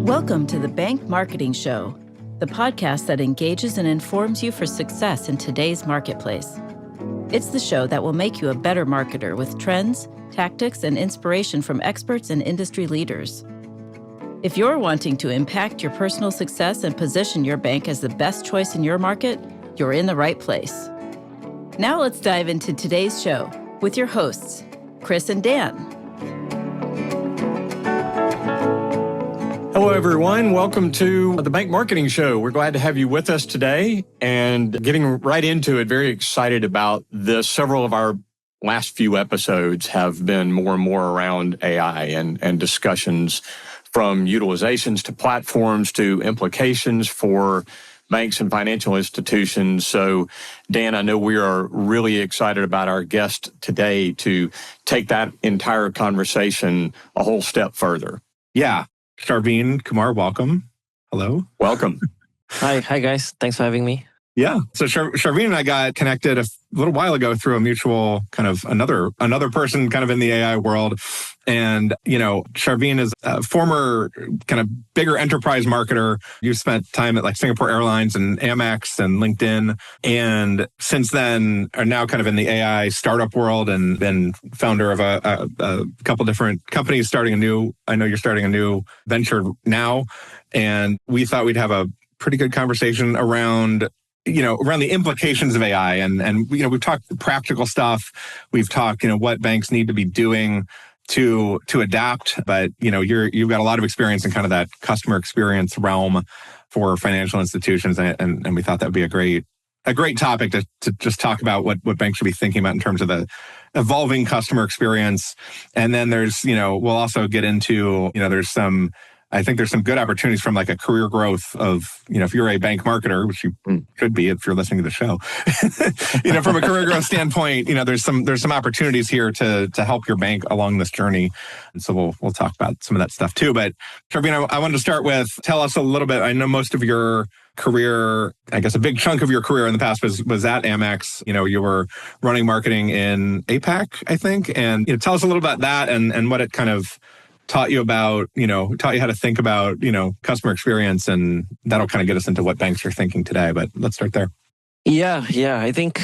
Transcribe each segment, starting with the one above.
Welcome to the Bank Marketing Show, the podcast that engages and informs you for success in today's marketplace. It's the show that will make you a better marketer with trends, tactics, and inspiration from experts and industry leaders. If you're wanting to impact your personal success and position your bank as the best choice in your market, you're in the right place. Now let's dive into today's show with your hosts, Chris and Dan. Hello, everyone. Welcome to the Bank Marketing Show. We're glad to have you with us today and getting right into it. Very excited about this. Several of our last few episodes have been more and more around AI and discussions from utilizations to platforms to implications for banks and financial institutions. So, Dan, I know we are really excited about our guest today to take that entire conversation a whole step further. Yeah. Sharveen Kumar, welcome. Hello. Welcome. Hi guys. Thanks for having me. Yeah. So Sharveen and I got connected a little while ago through a mutual kind of another person kind of in the AI world. And, Sharveen is a former kind of bigger enterprise marketer. You spent time at like Singapore Airlines and Amex and LinkedIn. And since then are now kind of in the AI startup world and been founder of a couple different companies, I know you're starting a new venture now. And we thought we'd have a pretty good conversation around the implications of AI. And we've talked practical stuff. We've talked, what banks need to be doing to adapt. But, you've got a lot of experience in kind of that customer experience realm for financial institutions. And we thought that would be a great topic to just talk about what banks should be thinking about in terms of the evolving customer experience. And then there's, we'll also get into, I think there's some good opportunities from like a career growth of, if you're a bank marketer, which you could be if you're listening to the show, from a career growth standpoint, there's some opportunities here to help your bank along this journey. And so we'll talk about some of that stuff too. But Sharveen, I wanted to start with, tell us a little bit. I know most of your career, I guess a big chunk of your career in the past was at Amex. You were running marketing in APAC, I think. And tell us a little about that and what it kind of taught you how to think about, customer experience, and that'll kind of get us into what banks are thinking today. But let's start there. Yeah. I think,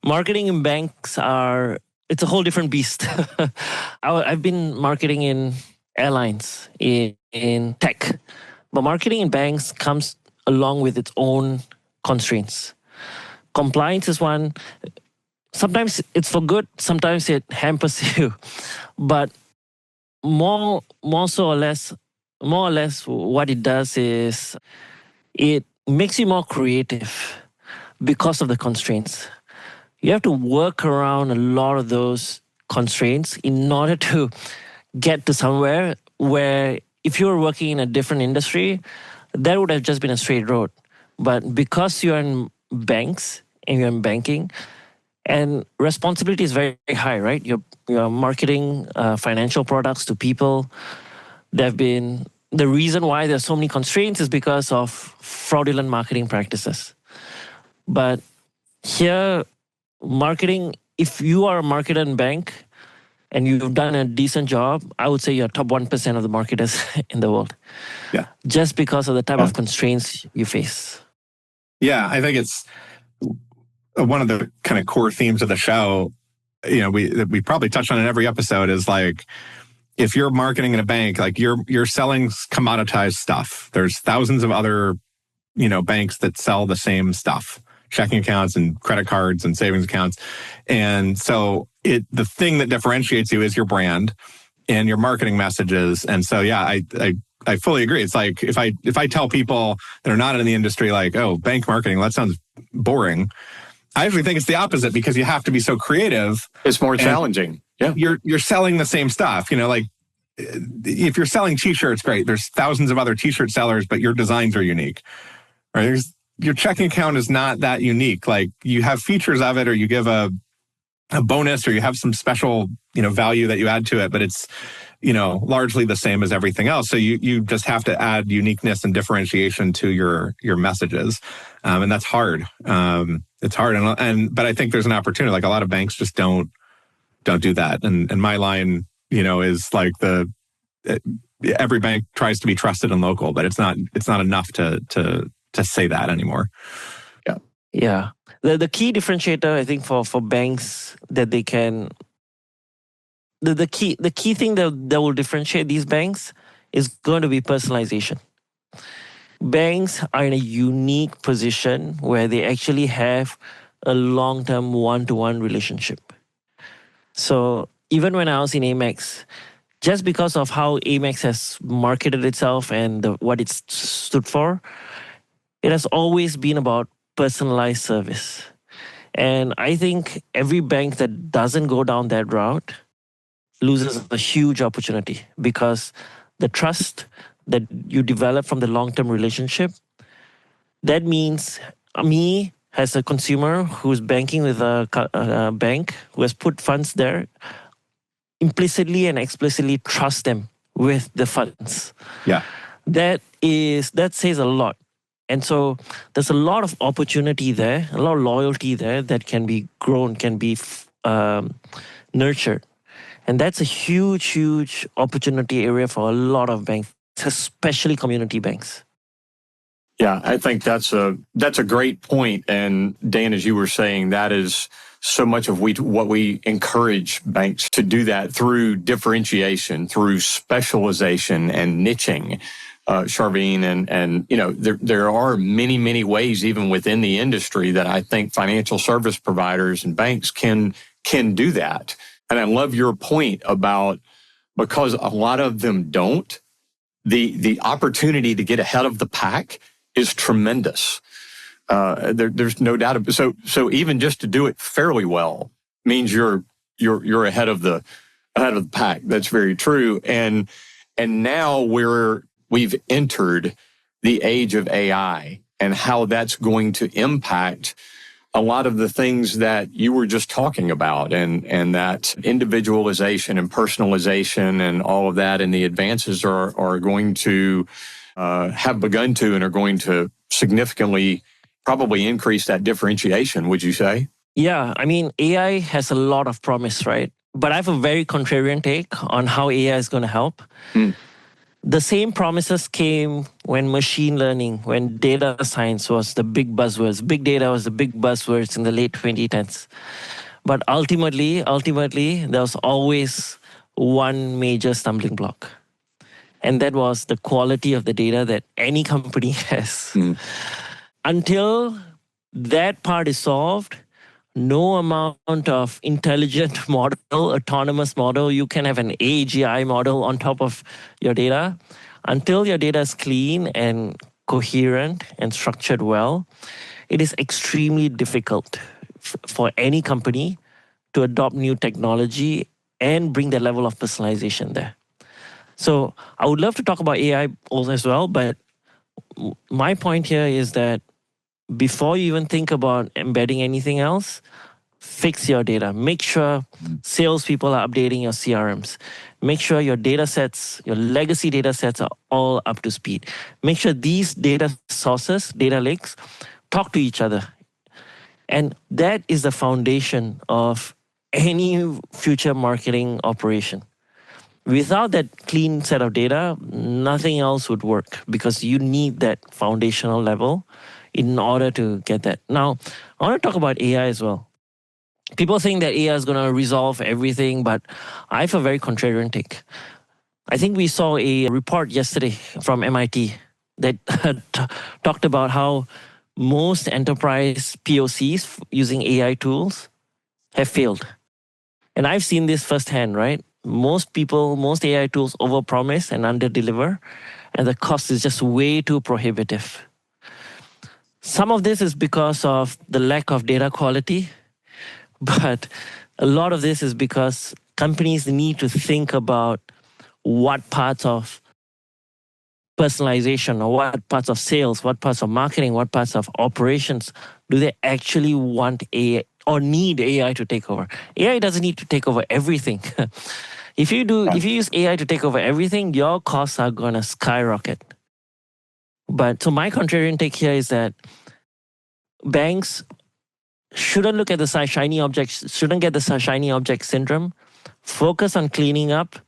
marketing in banks it's a whole different beast. I've been marketing in airlines, in tech, but marketing in banks comes along with its own constraints. Compliance is one. Sometimes it's for good. Sometimes it hampers you, but more or less, what it does is it makes you more creative because of the constraints. You have to work around a lot of those constraints in order to get to somewhere where if you were working in a different industry, that would have just been a straight road. But because you're in banks and you're in banking, and responsibility is very, very high, right? You're marketing financial products to people. The reason why there's so many constraints is because of fraudulent marketing practices. But here, marketing, if you are a marketer in bank and you've done a decent job, I would say you're top 1% of the marketers in the world. Yeah. Just because of the type of constraints you face. Yeah, I think it's one of the kind of core themes of the show, we probably touch on in every episode is like, if you're marketing in a bank, like you're selling commoditized stuff. There's thousands of other, banks that sell the same stuff, checking accounts and credit cards and savings accounts. And so the thing that differentiates you is your brand and your marketing messages. And so, yeah, I fully agree. It's like, if I tell people that are not in the industry, like, oh, bank marketing, that sounds boring. I actually think it's the opposite because you have to be so creative. It's more challenging. Yeah. You're selling the same stuff. Like if you're selling t-shirts, great. There's thousands of other t-shirt sellers, but your designs are unique. Right? Your checking account is not that unique. Like you have features of it, or you give a bonus, or you have some special, value that you add to it, but it's, largely the same as everything else. So you just have to add uniqueness and differentiation to your messages. And that's hard. It's hard. But I think there's an opportunity. Like a lot of banks just don't do that. And my line, is like every bank tries to be trusted and local, but it's not enough to say that anymore. Yeah. The key differentiator, I think, for banks that they can, the key thing that will differentiate these banks is going to be personalization. Banks are in a unique position where they actually have a long-term one-to-one relationship. So even when I was in Amex, just because of how Amex has marketed itself and what it stood for, it has always been about personalized service. And I think every bank that doesn't go down that route loses a huge opportunity, because the trust that you develop from the long-term relationship, that means me as a consumer who's banking with a bank who has put funds there, implicitly and explicitly trust them with the funds. Yeah. That says a lot. And so there's a lot of opportunity there, a lot of loyalty there that can be grown, can be nurtured. And that's a huge, huge opportunity area for a lot of banks, especially community banks. Yeah, I think that's a great point. And Dan, as you were saying, that is so much of what we encourage banks to do, that through differentiation, through specialization and niching. Sharveen, and there are many ways even within the industry that I think financial service providers and banks can do that. And I love your point about, because a lot of them don't, the opportunity to get ahead of the pack is tremendous. There's no doubt about it. So even just to do it fairly well means you're ahead of the pack. That's very true. And now we've entered the age of AI and how that's going to impact a lot of the things that you were just talking about, and that individualization and personalization and all of that, and the advances are going to have begun to, and are going to significantly probably increase that differentiation, would you say? Yeah, I mean, AI has a lot of promise, right? But I have a very contrarian take on how AI is going to help. The same promises came when machine learning, when data science was the big buzzwords. Big data was the big buzzwords in the late 2010s. But ultimately, there was always one major stumbling block. And that was the quality of the data that any company has. Until that part is solved, no amount of intelligent model, autonomous model, you can have an AGI model on top of your data. Until your data is clean and coherent and structured well, it is extremely difficult for any company to adopt new technology and bring the level of personalization there. So I would love to talk about AI also as well, but my point here is that before you even think about embedding anything else, fix your data. Make sure salespeople are updating your CRMs. Make sure your data sets, your legacy data sets are all up to speed. Make sure these data sources, data lakes, talk to each other. And that is the foundation of any future marketing operation. Without that clean set of data, nothing else would work, because you need that foundational level in order to get that. Now, I want to talk about AI as well. People think that AI is going to resolve everything, but I have a very contrarian take. I think we saw a report yesterday from MIT that talked about how most enterprise POCs using AI tools have failed. And I've seen this firsthand, right? Most AI tools overpromise and underdeliver, and the cost is just way too prohibitive. Some of this is because of the lack of data quality, but a lot of this is because companies need to think about what parts of personalization, or what parts of sales, what parts of marketing, what parts of operations do they actually want AI or need AI to take over. AI doesn't need to take over everything. If you use AI to take over everything, your costs are going to skyrocket. But so my contrarian take here is that banks shouldn't look at the shiny objects, shouldn't get the shiny object syndrome. Focus on cleaning up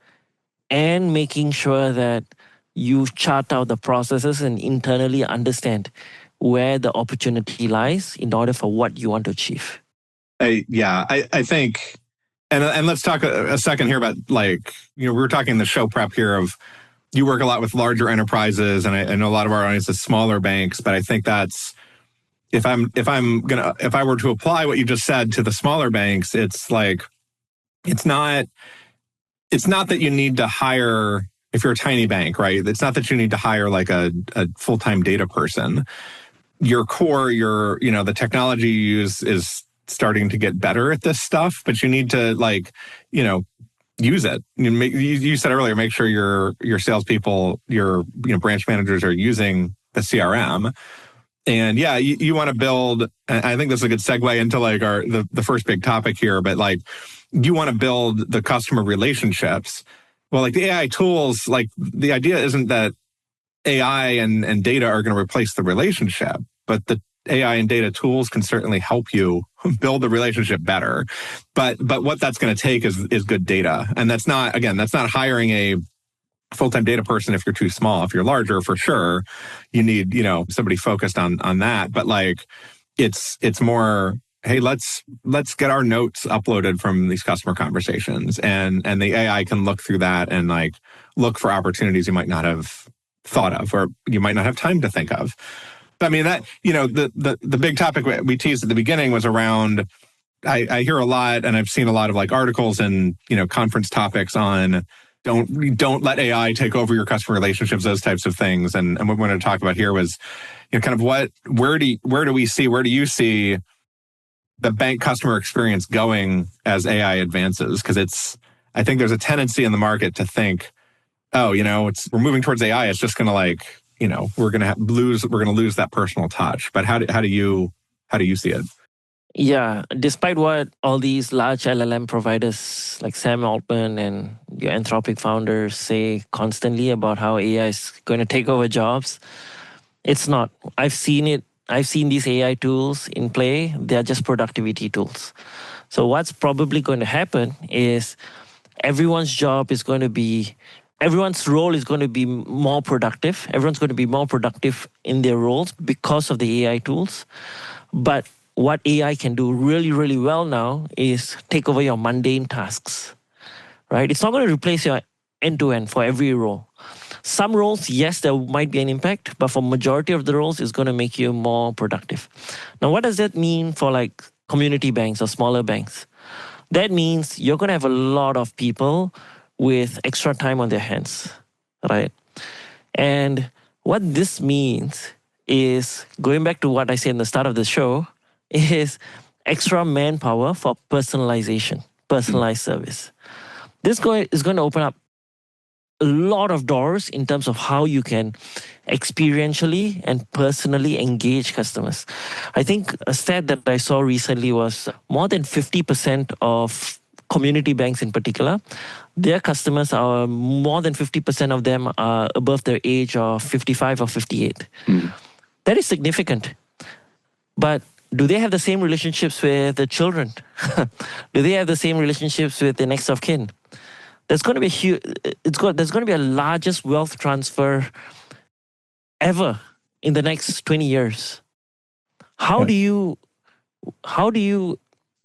and making sure that you chart out the processes and internally understand where the opportunity lies in order for what you want to achieve. I think, and let's talk a second here about we were talking in the show prep here of you work a lot with larger enterprises, and I know a lot of our audience is smaller banks, but I think that's if I were to apply what you just said to the smaller banks, it's like it's not that you need to hire if you're a tiny bank, right? It's not that you need to hire like a full-time data person. Your core, the technology you use is starting to get better at this stuff, but you need to use it. You said earlier, make sure your salespeople, your branch managers are using the CRM. And yeah, you want to build. I think this is a good segue into like the first big topic here. But like, you want to build the customer relationships. Well, like the AI tools, like the idea isn't that AI and data are going to replace the relationship, but the AI and data tools can certainly help you build the relationship better. But what that's going to take is good data. And that's not hiring a full-time data person if you're too small. If you're larger, for sure, you need, somebody focused on that. But like, it's more, hey, let's get our notes uploaded from these customer conversations. And the AI can look through that and like look for opportunities you might not have thought of, or you might not have time to think of. I mean, that, the big topic we teased at the beginning was around, I hear a lot, and I've seen a lot of like articles and, conference topics on don't let AI take over your customer relationships, those types of things. And what we wanted to talk about here was, kind of where do you see the bank customer experience going as AI advances? Because I think there's a tendency in the market to think, oh, we're moving towards AI. It's just going to we're going to lose that personal touch. But how do you see it? Yeah, despite what all these large LLM providers like Sam Altman and your Anthropic founders say constantly about how AI is going to take over jobs, it's not. I've seen it. I've seen these AI tools in play. They're just productivity tools. So what's probably going to happen is everyone's role is going to be more productive. Everyone's going to be more productive in their roles because of the AI tools. But what AI can do really, really well now is take over your mundane tasks, right? It's not going to replace your end-to-end for every role. Some roles, yes, there might be an impact, but for majority of the roles, it's going to make you more productive. Now, what does that mean for like community banks or smaller banks? That means you're going to have a lot of people with extra time on their hands, right? And what this means is, going back to what I said in the start of the show, is extra manpower for personalization, personalized service. This is going to open up a lot of doors in terms of how you can experientially and personally engage customers. I think a stat that I saw recently was more than 50% of community banks in particular, their customers are more than 50% of them are above the age of 55 or 58. That is significant. But do they have the same relationships with the children? Do they have the same relationships with the next of kin? There's going to be there's going to be a largest wealth transfer ever in the next 20 years. How do you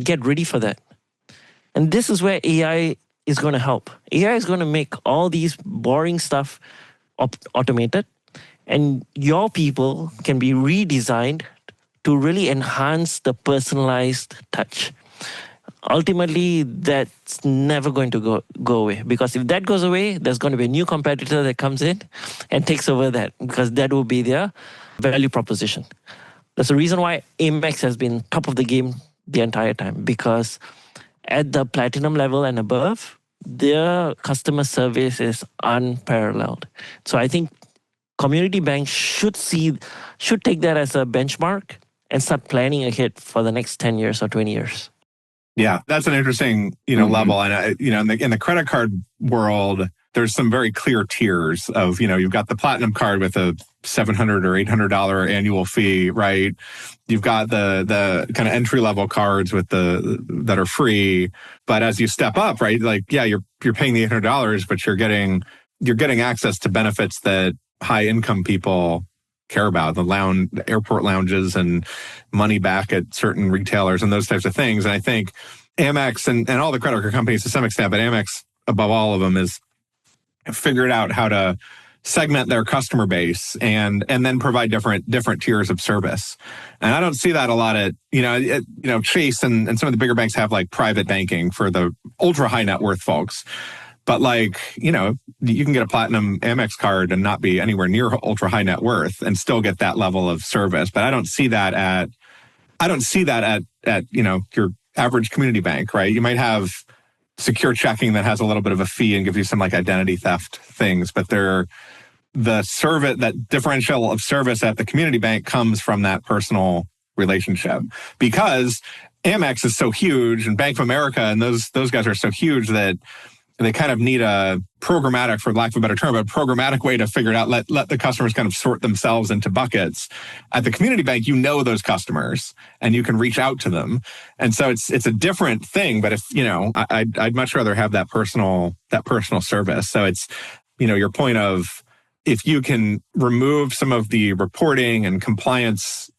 get ready for that? And this is where AI is going to help. AI is going to make all these boring stuff automated, and your people can be redesigned to really enhance the personalized touch. Ultimately, that's never going to go away, because if that goes away, there's going to be a new competitor that comes in and takes over that, because that will be their value proposition. That's the reason why Amex has been top of the game the entire time, because at the platinum level and above, their customer service is unparalleled. So I think community banks should take that as a benchmark and start planning ahead for the next 10 years or 20 years. Yeah, that's an interesting, level. And, in the credit card world, there's some very clear tiers of, you've got the platinum card with a $700 or $800 annual fee, right? You've got the kind of entry level cards with that are free. But as you step up, right, like, yeah, you're paying the $800, but you're getting access to benefits that high income people care about, the airport lounges and money back at certain retailers and those types of things. And I think Amex and all the credit card companies to some extent, but Amex above all of them is figured out how to segment their customer base and then provide different tiers of service. And I don't see that a lot at, Chase and some of the bigger banks have like private banking for the ultra high net worth folks. But like, you can get a platinum Amex card and not be anywhere near ultra high net worth and still get that level of service. But I don't see that at your average community bank, right? You might have secure checking that has a little bit of a fee and gives you some like identity theft things, but the service, that differential of service at the community bank comes from that personal relationship, because Amex is so huge and Bank of America and those guys are so huge that they kind of need a programmatic, for lack of a better term, a programmatic way to figure it out, let the customers kind of sort themselves into buckets. At the community bank, those customers and you can reach out to them. And so it's a different thing, but if, I'd much rather have that personal service. So it's, your point of, if you can remove some of the reporting and compliance,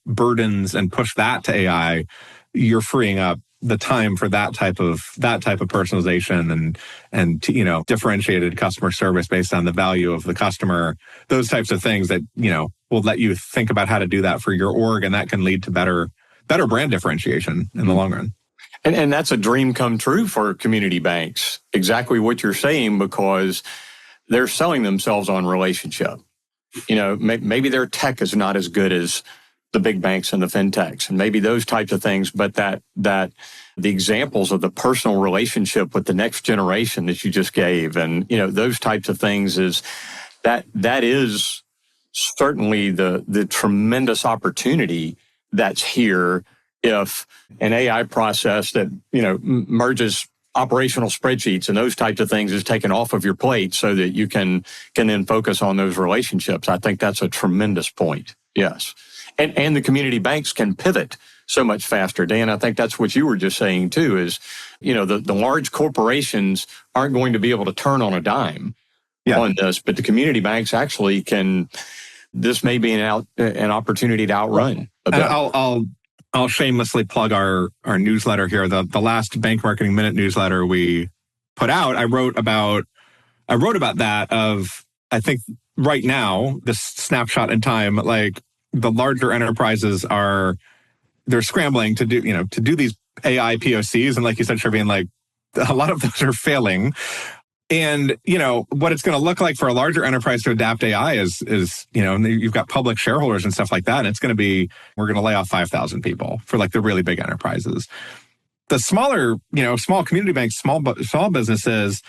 burdens and push that to AI, you're freeing up the time for that type of personalization and differentiated customer service based on the value of the customer, those types of things that, will let you think about how to do that for your org. And that can lead to better brand differentiation in the long run. And that's a dream come true for community banks. Exactly what you're saying, because they're selling themselves on relationship. Maybe their tech is not as good as the big banks and the fintechs, and maybe those types of things, but that the examples of the personal relationship with the next generation that you just gave, and those types of things, is that is certainly the tremendous opportunity that's here if an AI process that merges operational spreadsheets and those types of things is taken off of your plate so that you can then focus on those relationships. I think that's a tremendous point. Yes. And the community banks can pivot so much faster. Dan, I think that's what you were just saying too, is, the large corporations aren't going to be able to turn on a dime on this, but the community banks actually can. This may be an opportunity to outrun a bit. I'll shamelessly plug our newsletter here. The last Bank Marketing Minute newsletter we put out, I wrote about that of, I think right now, this snapshot in time, like, the larger enterprises they're scrambling to do these AI POCs. And like you said, Sharveen, like, a lot of those are failing. And, what it's going to look like for a larger enterprise to adapt AI is, you've got public shareholders and stuff like that. And it's going to be, we're going to lay off 5,000 people for like the really big enterprises. The smaller, small community banks, small businesses,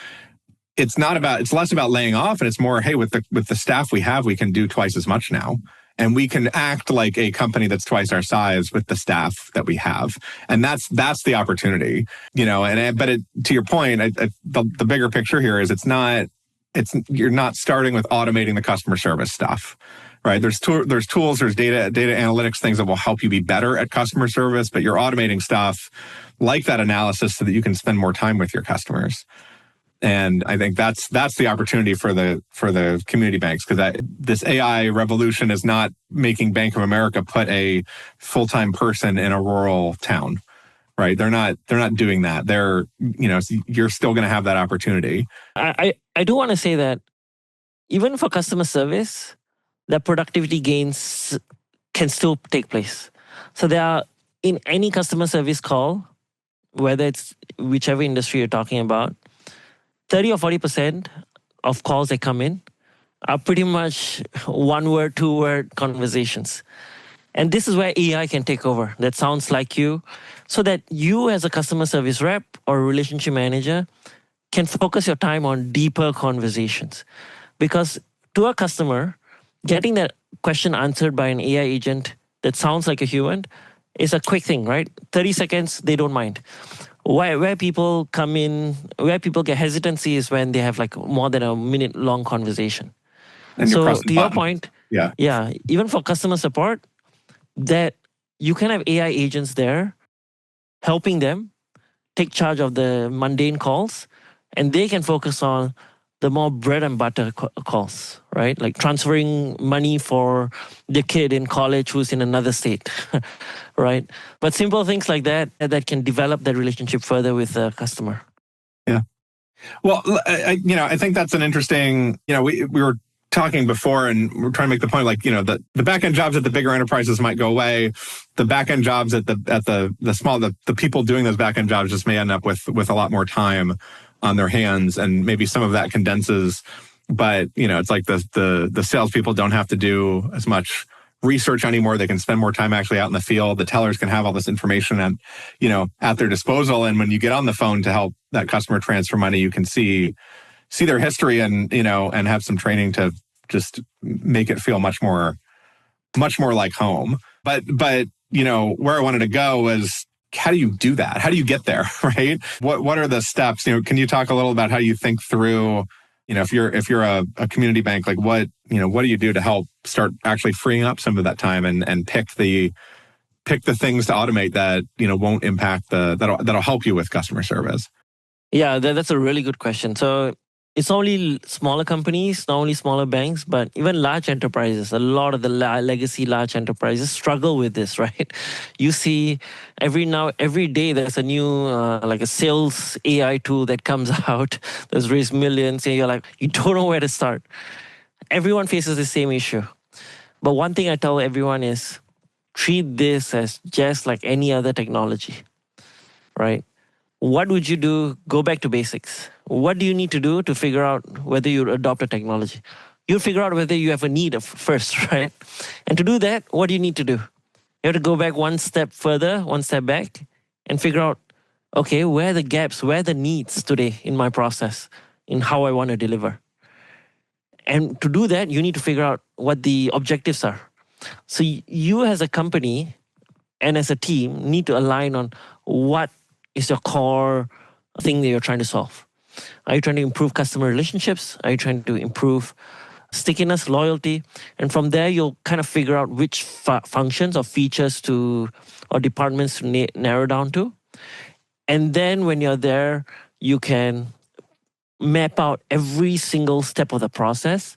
it's less about laying off, and it's more, hey, with the staff we have, we can do twice as much now. And we can act like a company that's twice our size with the staff that we have. And that's the opportunity, but to your point, the bigger picture here is you're not starting with automating the customer service stuff, right? There's tools, there's data analytics things that will help you be better at customer service, but you're automating stuff like that analysis so that you can spend more time with your customers. And I think that's the opportunity for the community banks, because this AI revolution is not making Bank of America put a full-time person in a rural town, right? They're not doing that. You're still going to have that opportunity. I do want to say that even for customer service, the productivity gains can still take place. So there are, in any customer service call, whether it's whichever industry you're talking about, 30 or 40% of calls that come in are pretty much one-word, two-word conversations. And this is where AI can take over. That sounds like you, so that you as a customer service rep or relationship manager can focus your time on deeper conversations. Because to a customer, getting that question answered by an AI agent that sounds like a human is a quick thing, right? 30 seconds, they don't mind. Where people come in, where people get hesitancy is when they have like more than a minute long conversation. And you're So pressing to your button. point, Yeah. yeah, even for customer support, that you can have AI agents there helping them take charge of the mundane calls, and they can focus on the more bread and butter calls, right? Like transferring money for the kid in college who's in another state, right? But simple things like that can develop that relationship further with the customer. Yeah. Well, I think that's an interesting, we were talking before and we're trying to make the point, like, the back-end jobs at the bigger enterprises might go away. The back-end jobs at the small, the people doing those back-end jobs just may end up with a lot more time on their hands, and maybe some of that condenses. But, it's like the salespeople don't have to do as much research anymore. They can spend more time actually out in the field. The tellers can have all this information at their disposal. And when you get on the phone to help that customer transfer money, you can see their history and have some training to just make it feel much more like home. But where I wanted to go was, how do you do that? How do you get there, right? What are the steps? Can you talk a little about how you think through, if you're a community bank, like what do you do to help start actually freeing up some of that time and pick the things to automate that, won't impact that'll help you with customer service? Yeah, that's a really good question. So it's not only smaller companies, not only smaller banks, but even large enterprises. A lot of the legacy large enterprises struggle with this, right? You see every day there's a new, like a sales AI tool that comes out that's raised millions, and you're like, you don't know where to start. Everyone faces the same issue. But one thing I tell everyone is, treat this as just like any other technology, right? What would you do? Go back to basics. What do you need to do to figure out whether you adopt a technology? You figure out whether you have a need first, right? And to do that, what do you need to do? You have to go back one step further, one step back, and figure out, okay, where are the gaps, where are the needs today in my process, in how I want to deliver. And to do that, you need to figure out what the objectives are. So you as a company and as a team need to align on what is your core thing that you're trying to solve. Are you trying to improve customer relationships? Are you trying to improve stickiness, loyalty? And from there, you'll kind of figure out which functions or features or departments to narrow down to. And then when you're there, you can map out every single step of the process,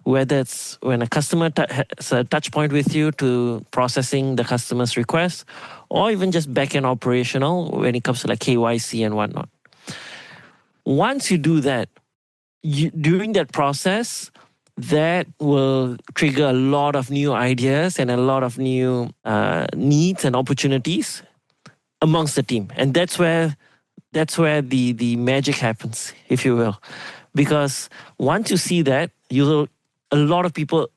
whether it's when a customer has a touch point with you to processing the customer's request, or even just back-end operational when it comes to like KYC and whatnot. Once you do that, during that process, that will trigger a lot of new ideas and a lot of new needs and opportunities amongst the team. And that's where the magic happens, if you will. Because once you see that, a lot of people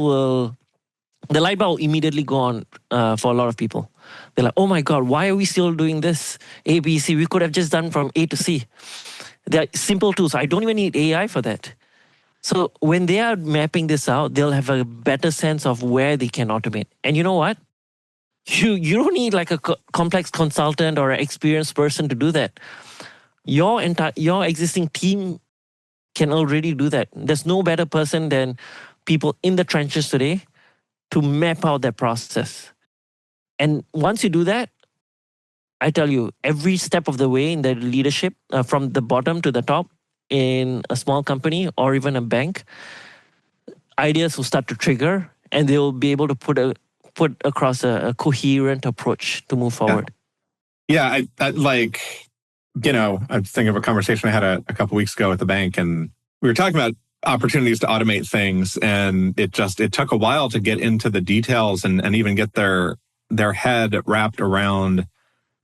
will, the light bulb will immediately go on for a lot of people. They're like, oh my God, why are we still doing this? A, B, C, we could have just done from A to C. They're simple tools. I don't even need AI for that. So when they are mapping this out, they'll have a better sense of where they can automate. And you know what? You don't need like a complex consultant or an experienced person to do that. Your existing team can already do that. There's no better person than people in the trenches today to map out that process. And once you do that, I tell you, every step of the way in the leadership, from the bottom to the top in a small company or even a bank, ideas will start to trigger and they will be able to put across a coherent approach to move forward. Yeah, I I'm thinking of a conversation I had a couple weeks ago at the bank, and we were talking about opportunities to automate things, and it took a while to get into the details and even get their head wrapped around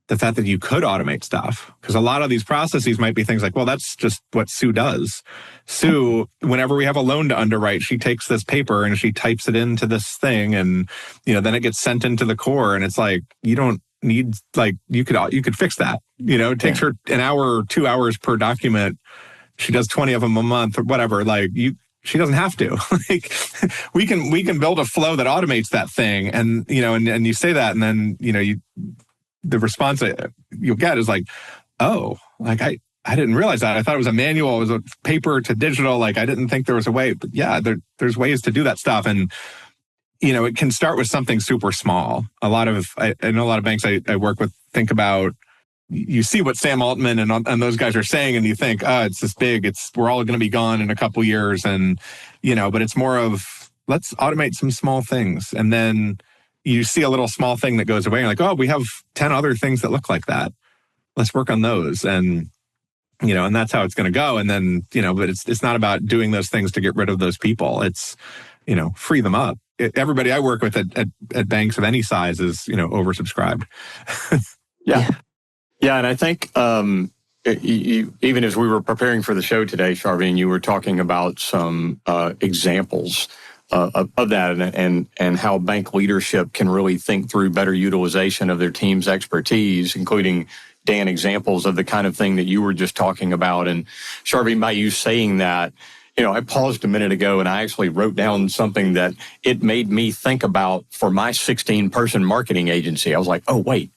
the fact that you could automate stuff. Because a lot of these processes might be things like, well, that's just what Sue does. Sue, whenever we have a loan to underwrite, she takes this paper and she types it into this thing, and then it gets sent into the core, and it's like, you don't need, like, you could fix that. It takes her an hour or 2 hours per document. She does 20 of them a month or whatever. She doesn't have to. We can build a flow that automates that thing. And and you say that, and then the response that you'll get is like, oh, like I didn't realize that. I thought it was a manual. It was a paper to digital. Like I didn't think there was a way. But yeah, there's ways to do that stuff. And, it can start with something super small. I know a lot of banks I work with think about, you see what Sam Altman and those guys are saying, and you think, it's this big, we're all going to be gone in a couple years. And, but it's more of, let's automate some small things. And then you see a little small thing that goes away. And you're like, oh, we have 10 other things that look like that. Let's work on those. And, and that's how it's going to go. And then, but it's not about doing those things to get rid of those people. It's, free them up. Everybody I work with at banks of any size is, oversubscribed. Yeah. Yeah. And I think even as we were preparing for the show today, Sharveen, you were talking about some examples of that and how bank leadership can really think through better utilization of their team's expertise, including, Dan, examples of the kind of thing that you were just talking about. And Sharveen, by you saying that, I paused a minute ago and I actually wrote down something that it made me think about for my 16-person marketing agency. I was like, oh, wait,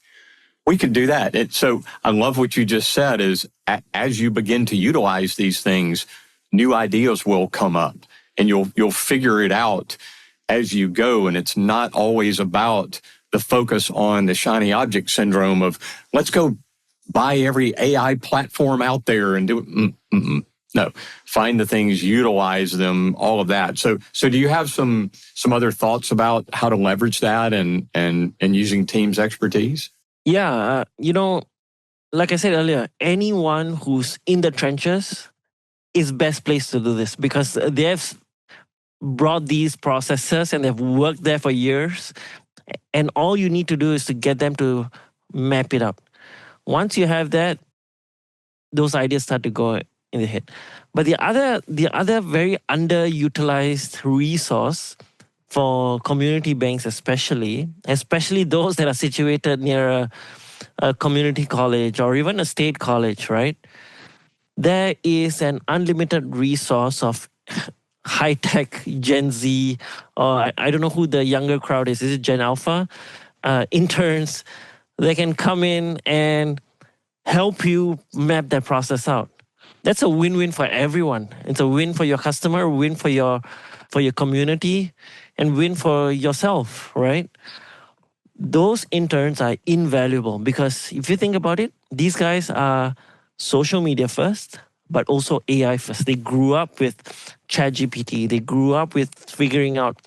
we could do that. So I love what you just said is as you begin to utilize these things, new ideas will come up and you'll figure it out as you go. And it's not always about the focus on the shiny object syndrome of let's go buy every AI platform out there and do it. No, find the things, utilize them, all of that. So do you have some other thoughts about how to leverage that and using teams' expertise? Yeah, like I said earlier, anyone who's in the trenches is best placed to do this because they've brought these processes and they've worked there for years. And all you need to do is to get them to map it out. Once you have that, those ideas start to go in the head. But the other very underutilized resource for community banks especially those that are situated near a community college or even a state college, right? There is an unlimited resource of high-tech Gen Z, or I don't know who the younger crowd is. Is it Gen Alpha? Interns. They can come in and help you map that process out. That's a win-win for everyone. It's a win for your customer, win for your community, and win for yourself, right? Those interns are invaluable because if you think about it, these guys are social media first, but also AI first. They grew up with ChatGPT. They grew up with figuring out,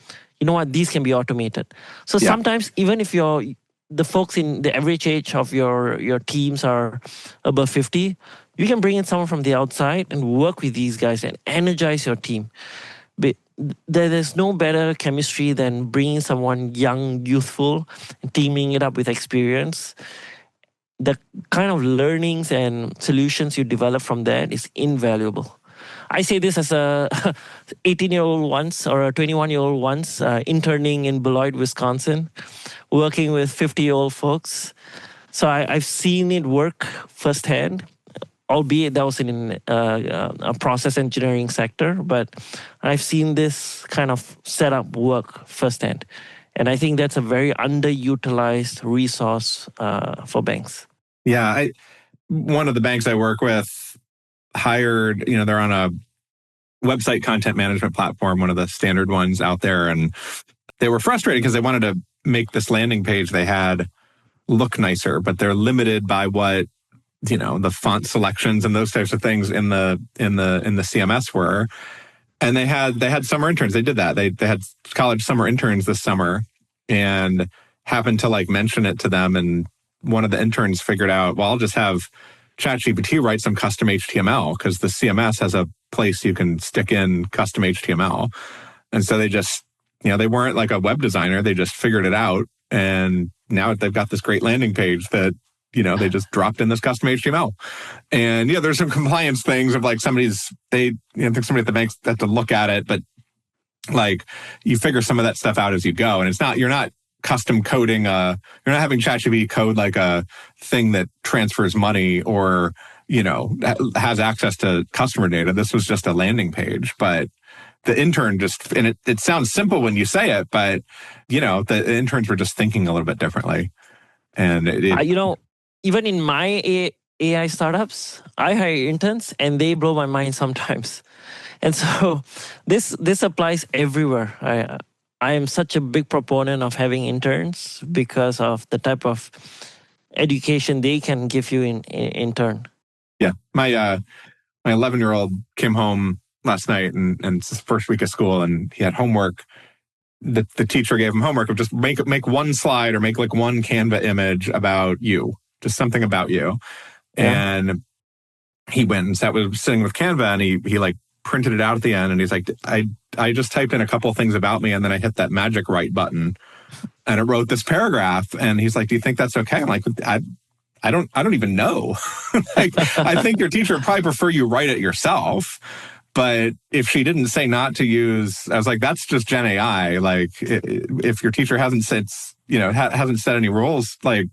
these can be automated. So sometimes even if the folks in the average age of your teams are above 50, you can bring in someone from the outside and work with these guys and energize your team. But there's no better chemistry than bringing someone young, youthful, and teaming it up with experience. The kind of learnings and solutions you develop from that is invaluable. I say this as a 18-year-old once or a 21-year-old once, interning in Beloit, Wisconsin, working with 50-year-old folks. So I've seen it work firsthand, albeit that was in a process engineering sector, but I've seen this kind of setup work firsthand. And I think that's a very underutilized resource for banks. Yeah, one of the banks I work with hired, they're on a website content management platform, one of the standard ones out there. And they were frustrated because they wanted to make this landing page they had look nicer, but they're limited by what, the font selections and those types of things in the CMS were. And they had summer interns. They did that. They had college summer interns this summer and happened to mention it to them. And one of the interns figured out, well, I'll just have ChatGPT write some custom HTML because the CMS has a place you can stick in custom HTML. And so they just, they weren't like a web designer. They just figured it out. And now they've got this great landing page that, they just dropped in this custom HTML. And there's some compliance things of think somebody at the banks have to look at it, but you figure some of that stuff out as you go. And you're not custom coding, you're not having ChatGPT code like a thing that transfers money or, has access to customer data. This was just a landing page, but the intern and it sounds simple when you say it, but, the interns were just thinking a little bit differently. And even in my AI startups, I hire interns and they blow my mind sometimes. And so this applies everywhere. I am such a big proponent of having interns because of the type of education they can give you in turn. Yeah. My 11-year-old came home last night and it's his first week of school and he had homework. The teacher gave him homework of just make one slide or make like one Canva image about you, just something about you. Yeah. And he went and was sitting with Canva and he like printed it out at the end and he's like, I just typed in a couple things about me and then I hit that magic write button and it wrote this paragraph. And he's like, do you think that's okay? I'm like, I don't even know. Like, I think your teacher would probably prefer you write it yourself. But if she didn't say not to use, I was like, that's just Gen AI. Like, if your teacher hasn't said any rules, like,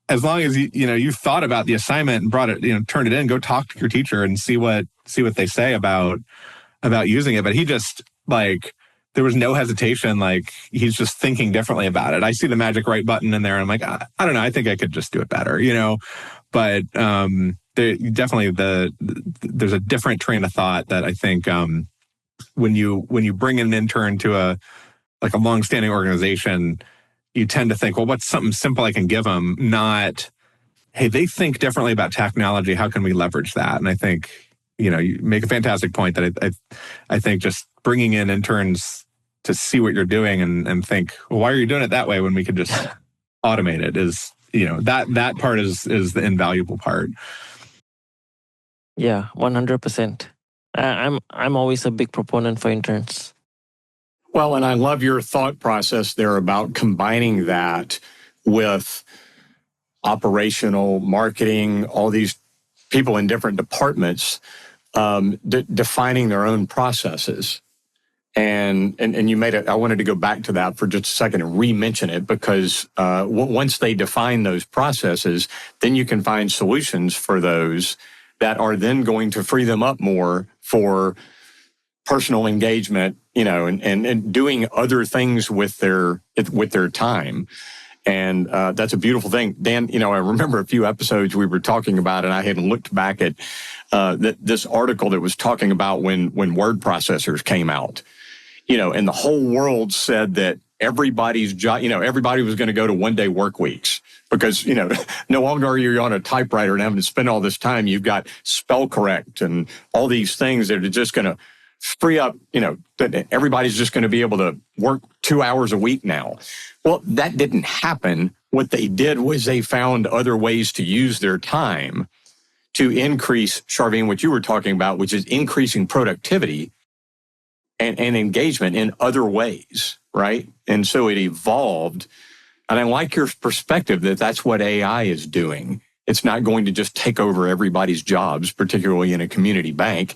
as long as you've thought about the assignment and brought it, turned it in, go talk to your teacher and see what they say about using it. But he just like, there was no hesitation. Like, he's just thinking differently about it. I see the magic write button in there. And I'm like, I don't know. I think I could just do it better, But there's a different train of thought that I think when you bring an intern to a longstanding organization, you tend to think, well, what's something simple I can give them? Not, hey, they think differently about technology. How can we leverage that? And I think you make a fantastic point that I think just bringing in interns to see what you're doing and think, well, why are you doing it that way when we could just automate it is. That part is the invaluable part. Yeah, 100%. I'm always a big proponent for interns. Well, and I love your thought process there about combining that with operational marketing, all these people in different departments defining their own processes. And you made it. I wanted to go back to that for just a second and re-mention it because once they define those processes, then you can find solutions for those that are then going to free them up more for personal engagement, and doing other things with their time. And that's a beautiful thing. Dan, I remember a few episodes we were talking about, and I had looked back at this article that was talking about when word processors came out. And the whole world said that everybody's job, everybody was going to go to 1-day work weeks because, no longer are you on a typewriter and having to spend all this time. You've got spell correct and all these things that are just going to free up, that everybody's just going to be able to work 2 hours a week now. Well, that didn't happen. What they did was they found other ways to use their time to increase, Sharveen, what you were talking about, which is increasing productivity and engagement in other ways, right? And so it evolved. And I like your perspective that that's what AI is doing. It's not going to just take over everybody's jobs, particularly in a community bank.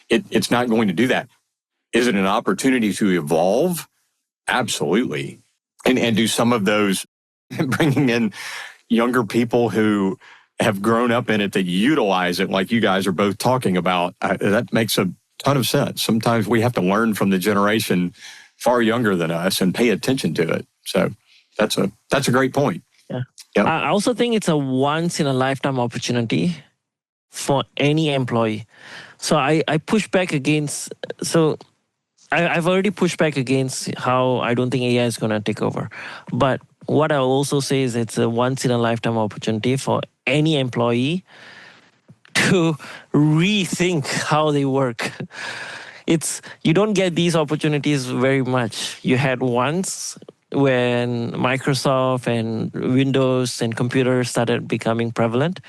It's not going to do that. Is it an opportunity to evolve? Absolutely. And do some of those, bringing in younger people who have grown up in it that utilize it like you guys are both talking about, that makes a ton of sense. Sometimes we have to learn from the generation far younger than us and pay attention to it. So that's a great point. Yeah. Yep. I also think it's a once in a lifetime opportunity for any employee. So I push back against, I've already pushed back against how I don't think AI is going to take over. But what I also say is it's a once in a lifetime opportunity for any employee to rethink how they work. You don't get these opportunities very much. You had once when Microsoft and Windows and computers started becoming prevalent.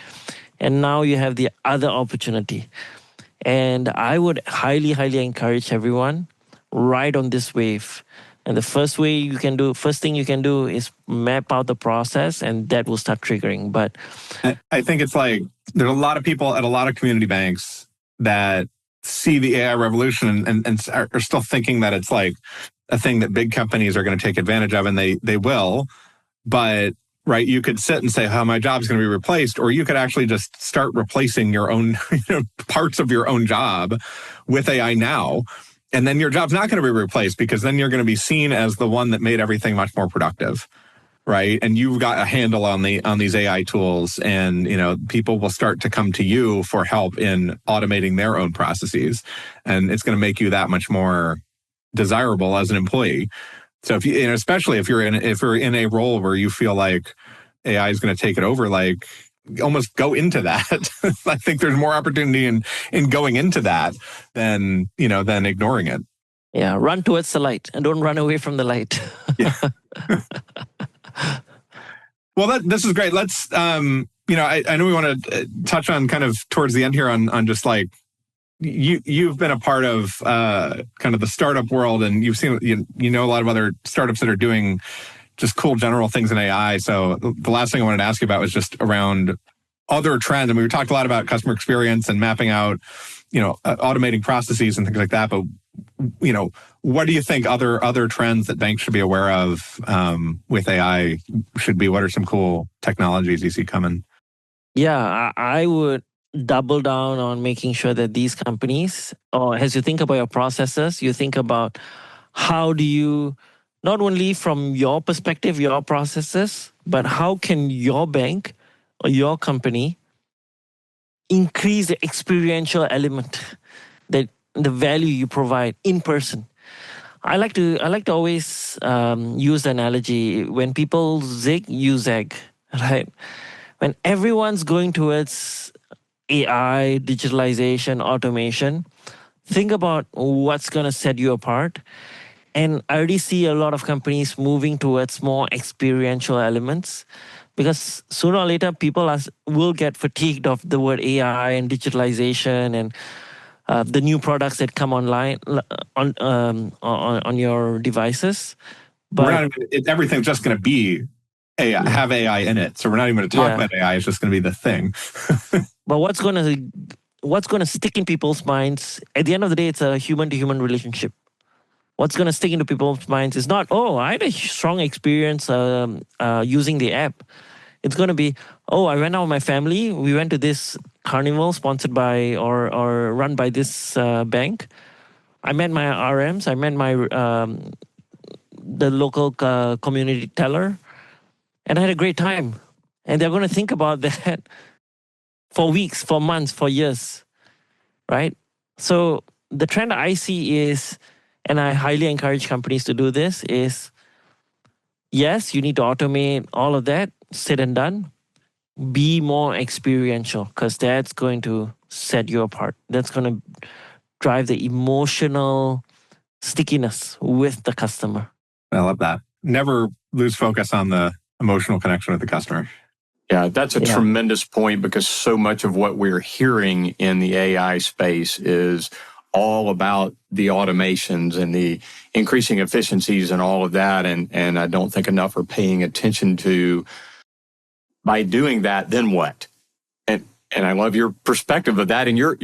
And now you have the other opportunity. And I would highly, highly encourage everyone, ride on this wave. And the first thing you can do is map out the process, and that will start triggering. But I think it's like there's a lot of people at a lot of community banks that see the AI revolution and are still thinking that it's like a thing that big companies are going to take advantage of, and they will. But right, you could sit and say, "How my job's going to be replaced," or you could actually just start replacing your own parts of your own job with AI now. And then your job's not going to be replaced because then you're going to be seen as the one that made everything much more productive. right? And you've got a handle on these AI tools, and people will start to come to you for help in automating their own processes, and it's going to make you that much more desirable as an employee. So if you, especially if you're in a role where you feel like AI is going to take it over, like almost go into that. I think there's more opportunity in going into that than ignoring it. Yeah, run towards the light and don't run away from the light. Yeah. Well, this is great. Let's, I know we want to touch on kind of towards the end here on just like, you've been a part of kind of the startup world, and you've seen, a lot of other startups that are doing just cool general things in AI. So the last thing I wanted to ask you about was just around other trends. I mean, we talked a lot about customer experience and mapping out, automating processes and things like that. But, what do you think other trends that banks should be aware of with AI should be? What are some cool technologies you see coming? Yeah, I would double down on making sure that these companies, or as you think about your processes, you think about how do you, not only from your perspective, your processes, but how can your bank or your company increase the experiential element, that the value you provide in person. I like to always use the analogy, when people zig, you zag, right? When everyone's going towards AI, digitalization, automation, think about what's going to set you apart. And I already see a lot of companies moving towards more experiential elements, because sooner or later people will get fatigued of the word AI and digitalization and the new products that come online on your devices. But everything's just going to be AI, have AI in it. So we're not even going to talk about AI. It's just going to be the thing. But what's going to stick in people's minds? At the end of the day, it's a human-to-human relationship. What's going to stick into people's minds is not, I had a strong experience using the app. It's going to be, I went out with my family. We went to this carnival sponsored by or run by this bank. I met my RMs. I met my the local community teller, and I had a great time. And they're going to think about that for weeks, for months, for years, right? So the trend I see is, and I highly encourage companies to do this, is yes, you need to automate all of that, said and done. Be more experiential, because that's going to set you apart. That's going to drive the emotional stickiness with the customer. I love that. Never lose focus on the emotional connection with the customer. Yeah, that's a tremendous point, because so much of what we're hearing in the AI space is all about the automations and the increasing efficiencies and all of that. And I don't think enough are paying attention to, by doing that, then what? And I love your perspective of that. And you're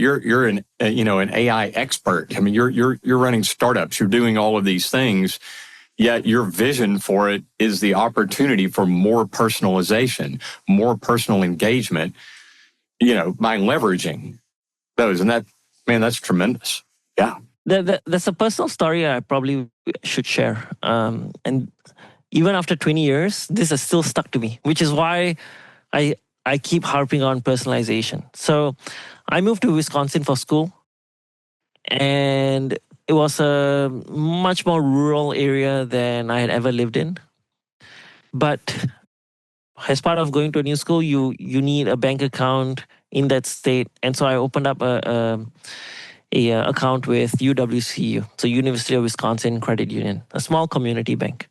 an AI expert. I mean, you're running startups. You're doing all of these things. Yet your vision for it is the opportunity for more personalization, more personal engagement, by leveraging those. And that's tremendous. Yeah. That's a personal story I probably should share. And even after 20 years, this has still stuck to me, which is why I keep harping on personalization. So I moved to Wisconsin for school, and it was a much more rural area than I had ever lived in. But as part of going to a new school, you need a bank account in that state. And so I opened up a account with UWCU, so University of Wisconsin Credit Union, a small community bank.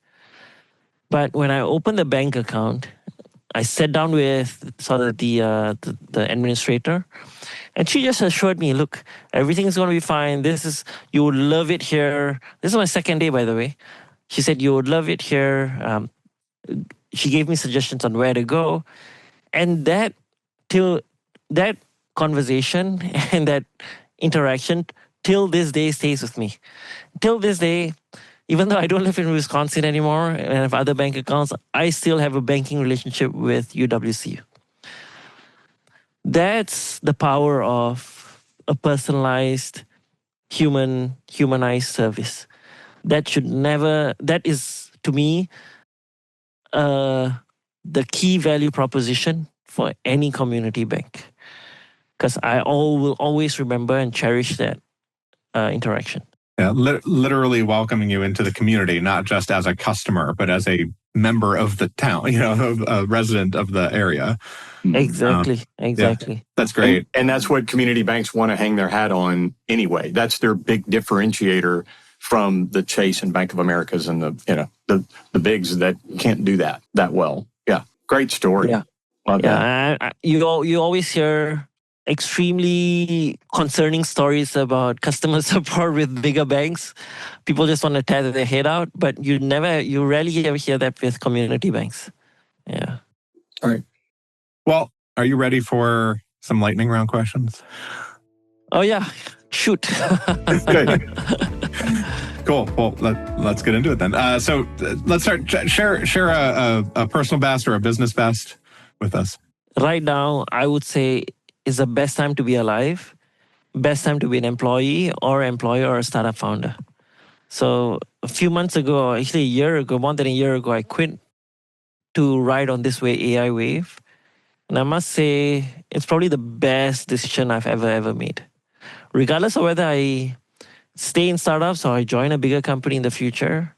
But when I opened the bank account, I sat down with the administrator, and she just assured me, look, everything's going to be fine. You would love it here. This is my second day, by the way. She said, you would love it here. She gave me suggestions on where to go. And that conversation and that interaction till this day stays with me. Till this day, even though I don't live in Wisconsin anymore and have other bank accounts, I still have a banking relationship with UWCU. That's the power of a personalized, humanized service. That is, to me, the key value proposition for any community bank, because I will always remember and cherish that interaction. Yeah, literally welcoming you into the community, not just as a customer, but as a member of the town, a resident of the area. Exactly. Yeah, that's great. And that's what community banks want to hang their hat on anyway. That's their big differentiator from the Chase and Bank of Americas and the bigs that can't do that well. Yeah, great story. Yeah, Love that. you always hear extremely concerning stories about customer support with bigger banks. People just want to tear their head out, but you rarely ever hear that with community banks. Yeah. All right. Well, are you ready for some lightning round questions? Oh yeah, shoot. Good. Cool. Well, let's get into it then. So let's start. Share a personal best or a business best with us. Right now, I would say is the best time to be alive, best time to be an employee or employer or a startup founder. So a few months ago, actually a year ago, more than a year ago, I quit to ride on this AI wave. And I must say, it's probably the best decision I've ever made. Regardless of whether I stay in startups or I join a bigger company in the future,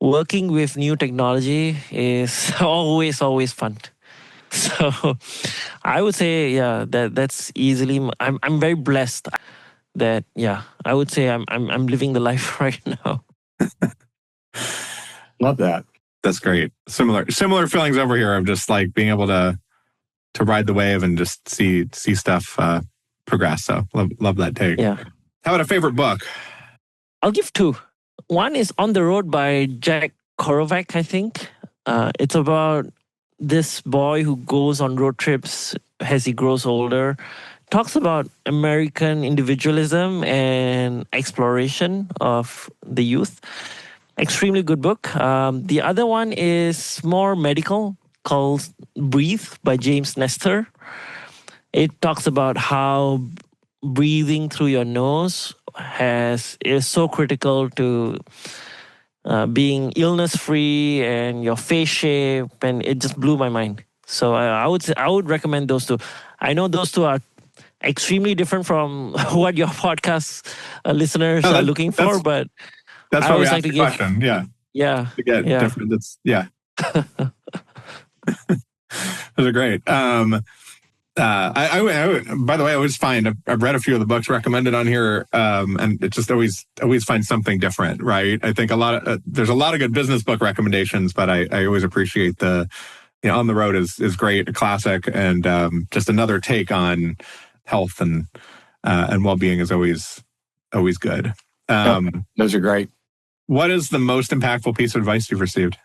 working with new technology is always fun. So I would say, yeah, that's easily. I'm very blessed that, yeah, I would say I'm living the life right now. Love that. That's great. Similar feelings over here of just like being able to ride the wave and just see stuff progress. So love that take. Yeah. How about a favorite book? I'll give two. One is On the Road by Jack Kerouac, I think. It's about this boy who goes on road trips as he grows older, talks about American individualism and exploration of the youth. Extremely good book. The other one is more medical, called Breathe by James Nestor. It talks about how breathing through your nose is so critical to being illness-free and your face shape, and it just blew my mind. So I would recommend those two. I know those two are extremely different from what your podcast listeners are looking for, but that's why we asked the question. Yeah. To get different. Those are great. I by the way, I always find I've read a few of the books recommended on here, and it just always find something different, right? I think there's a lot of good business book recommendations, but I always appreciate the On the Road is great, a classic, and just another take on health and well-being is always good. Those are great. What is the most impactful piece of advice you've received?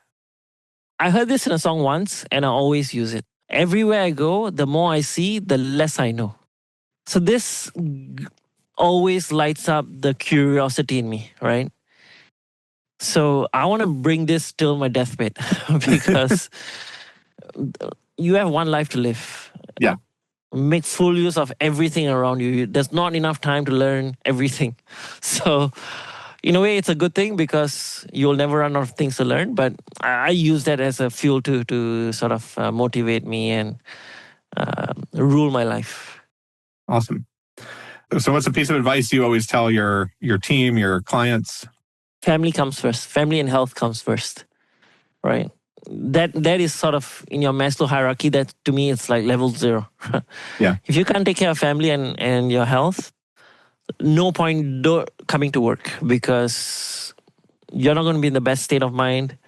I heard this in a song once, and I always use it. Everywhere I go, the more I see, the less I know. So this always lights up the curiosity in me, right? So I want to bring this till my deathbed because you have one life to live. Yeah. Make full use of everything around you. There's not enough time to learn everything. So in a way, it's a good thing because you'll never run out of things to learn. But I use that as a fuel to sort of motivate me and rule my life. Awesome. So what's a piece of advice you always tell your team, your clients? Family comes first. Family and health comes first, right? That is sort of in your Maslow hierarchy. That to me, it's like level 0. Yeah. If you can't take care of family and your health, no point coming to work because you're not going to be in the best state of mind.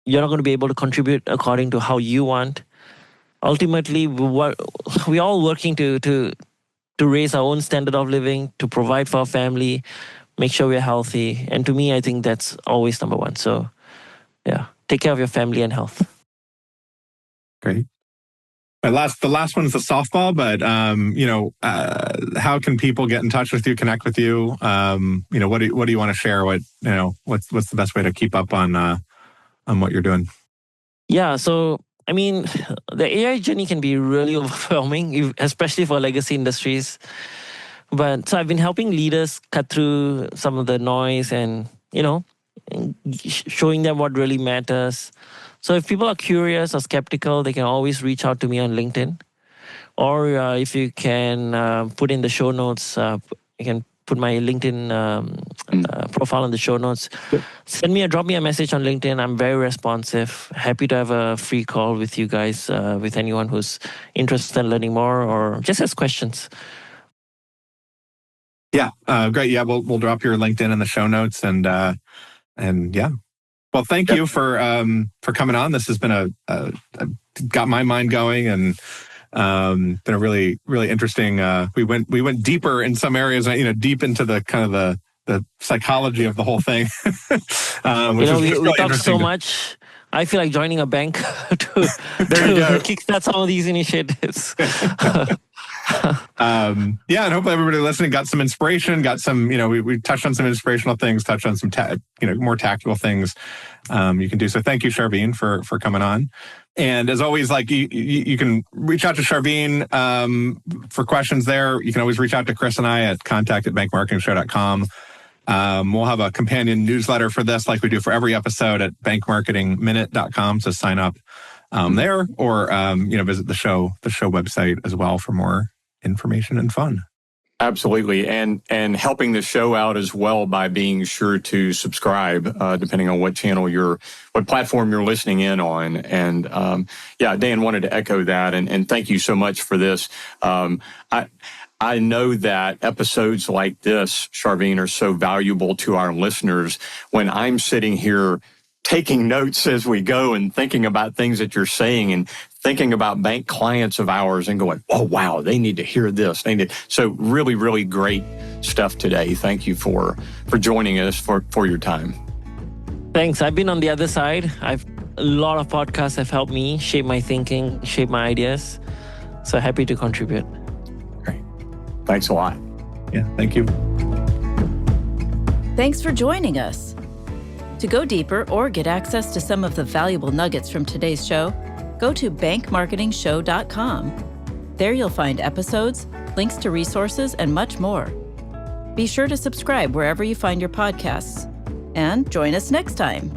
You're not going to be able to contribute according to how you want. Ultimately, we're all working to raise our own standard of living, to provide for our family, make sure we're healthy. And to me, I think that's always number one. So, yeah, take care of your family and health. Great. The last one's the softball, but how can people get in touch with you, connect with you? What do you want to share? What's the best way to keep up on what you're doing? Yeah, so I mean, the AI journey can be really overwhelming, especially for legacy industries. But so I've been helping leaders cut through some of the noise and showing them what really matters. So if people are curious or skeptical, they can always reach out to me on LinkedIn. Or if you can put in the show notes, you can put my LinkedIn profile in the show notes. Drop me a message on LinkedIn. I'm very responsive. Happy to have a free call with you guys, with anyone who's interested in learning more or just has questions. Yeah, great. Yeah, we'll drop your LinkedIn in the show notes, and yeah. Well, thank you for coming on. This has been got my mind going, and been a really, really interesting. We went deeper in some areas, deep into the kind of the psychology of the whole thing. We talked so much. I feel like joining a bank to kickstart some of these initiatives. Yeah, and hopefully everybody listening got some inspiration, got some, we touched on some inspirational things, touched on some, more tactical things you can do. So thank you, Sharveen, for coming on. And as always, you can reach out to Sharveen for questions there. You can always reach out to Chris and I at contact@bankmarketingshow.com. We'll have a companion newsletter for this, like we do for every episode, at bankmarketingminute.com. So sign up there, or visit the show website as well for more information and fun. Absolutely. And helping the show out as well by being sure to subscribe, depending on what platform you're listening in on. And Dan wanted to echo that. And thank you so much for this. I know that episodes like this, Sharveen, are so valuable to our listeners. When I'm sitting here taking notes as we go and thinking about things that you're saying and thinking about bank clients of ours and going, oh, wow, they need to hear this. So really, really great stuff today. Thank you for joining us, for your time. Thanks. I've been on the other side. A lot of podcasts have helped me shape my thinking, shape my ideas. So happy to contribute. Great. Thanks a lot. Yeah, thank you. Thanks for joining us. To go deeper or get access to some of the valuable nuggets from today's show, go to bankmarketingshow.com. There you'll find episodes, links to resources, and much more. Be sure to subscribe wherever you find your podcasts. And join us next time.